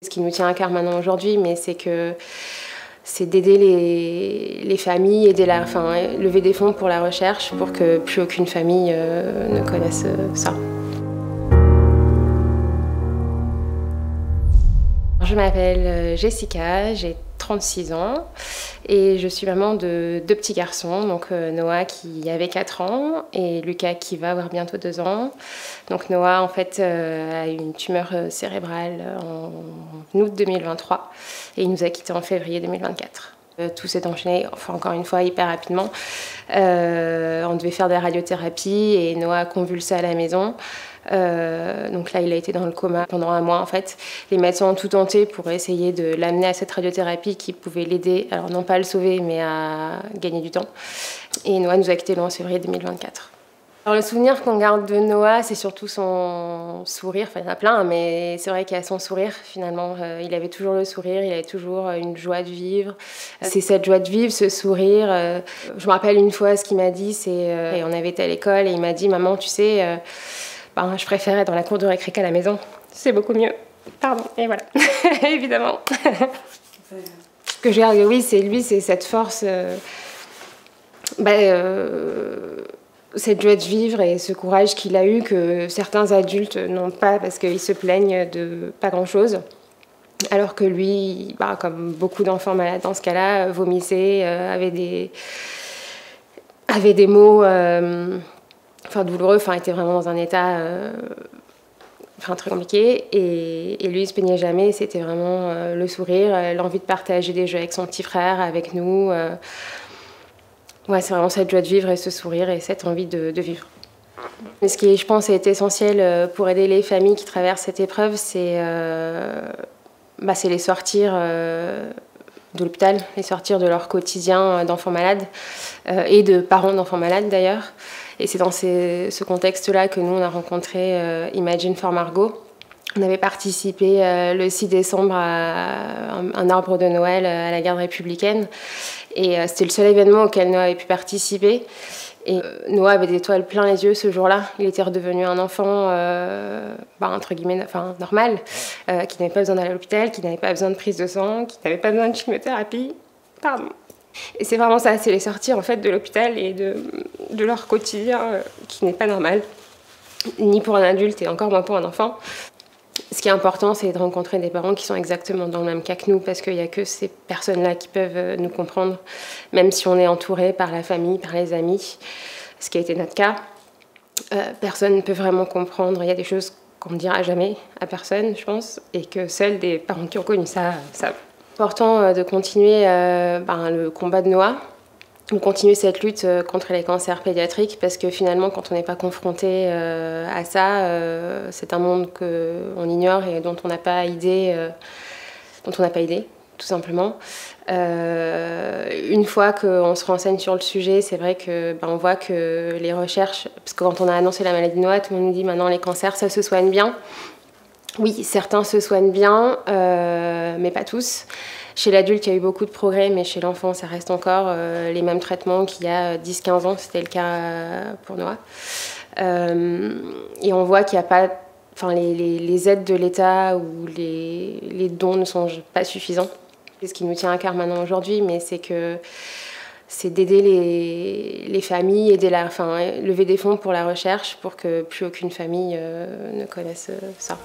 Ce qui nous tient à cœur maintenant aujourd'hui, mais c'est d'aider les familles, lever des fonds pour la recherche pour que plus aucune famille ne connaisse ça. Je m'appelle Jessica, j'ai 36 ans et je suis maman de 2 petits garçons, donc Noah qui avait 4 ans et Lucas qui va avoir bientôt 2 ans. Donc Noah en fait a eu une tumeur cérébrale en août 2023 et il nous a quittés en février 2024. Tout s'est enchaîné, encore une fois, hyper rapidement. On devait faire des radiothérapies et Noah a convulsé à la maison. Donc là, il a été dans le coma pendant 1 mois en fait. Les médecins ont tout tenté pour essayer de l'amener à cette radiothérapie qui pouvait l'aider, alors non pas à le sauver, mais à gagner du temps. Et Noah nous a quittés le 11 février 2024. Alors le souvenir qu'on garde de Noah, c'est surtout son sourire. Enfin, il y en a plein, mais c'est vrai qu'il y a son sourire finalement. Il avait toujours le sourire, il avait toujours une joie de vivre. C'est cette joie de vivre, ce sourire. Je me rappelle une fois, ce qu'il m'a dit, et on avait été à l'école et il m'a dit « Maman, tu sais, je préfère être dans la cour de récré qu'à la maison. C'est beaucoup mieux. » Pardon, et voilà, évidemment. Ce que je garde, oui, c'est lui, c'est cette force... cette joie de vivre et ce courage qu'il a eu que certains adultes n'ont pas parce qu'ils se plaignent de pas grand-chose. Alors que lui, comme beaucoup d'enfants malades dans ce cas-là, vomissait, avait des maux douloureux, était vraiment dans un état très compliqué. Et lui, il se plaignait jamais, c'était vraiment le sourire, l'envie de partager des jeux avec son petit frère, avec nous. Ouais, c'est vraiment cette joie de vivre et ce sourire et cette envie de vivre. Mais ce qui, je pense, est essentiel pour aider les familles qui traversent cette épreuve, c'est les sortir de l'hôpital, les sortir de leur quotidien d'enfants malades et de parents d'enfants malades d'ailleurs. Et c'est dans ce contexte-là que nous, on a rencontré Imagine for Margot. On avait participé le 6 décembre à un arbre de Noël à la garde républicaine. Et c'était le seul événement auquel Noah avait pu participer. Et Noah avait des étoiles plein les yeux ce jour-là. Il était redevenu un enfant, entre guillemets, normal, qui n'avait pas besoin d'aller à l'hôpital, qui n'avait pas besoin de prise de sang, qui n'avait pas besoin de chimiothérapie. Pardon. Et c'est vraiment ça, c'est les sortir en fait de l'hôpital et de leur quotidien qui n'est pas normal, ni pour un adulte et encore moins pour un enfant. Ce qui est important, c'est de rencontrer des parents qui sont exactement dans le même cas que nous, parce qu'il n'y a que ces personnes-là qui peuvent nous comprendre, même si on est entouré par la famille, par les amis, ce qui a été notre cas. Personne ne peut vraiment comprendre. Il y a des choses qu'on ne dira jamais à personne, je pense, et que seuls des parents qui ont connu ça savent. C'est important de continuer le combat de Noah, de continuer cette lutte contre les cancers pédiatriques parce que finalement, quand on n'est pas confronté à ça, c'est un monde qu'on ignore et dont on n'a pas idée, tout simplement. Une fois qu'on se renseigne sur le sujet, c'est vrai qu'on voit que les recherches, parce que quand on a annoncé la maladie de Noah, tout le monde nous dit maintenant les cancers, ça se soigne bien. Oui, certains se soignent bien, mais pas tous. Chez l'adulte, il y a eu beaucoup de progrès, mais chez l'enfant, ça reste encore les mêmes traitements qu'il y a 10-15 ans. C'était le cas pour Noah. Et on voit qu'il n'y a pas... les aides de l'État ou les dons ne sont pas suffisants. C'est ce qui nous tient à cœur maintenant aujourd'hui, mais c'est d'aider les familles, lever des fonds pour la recherche pour que plus aucune famille ne connaisse ça.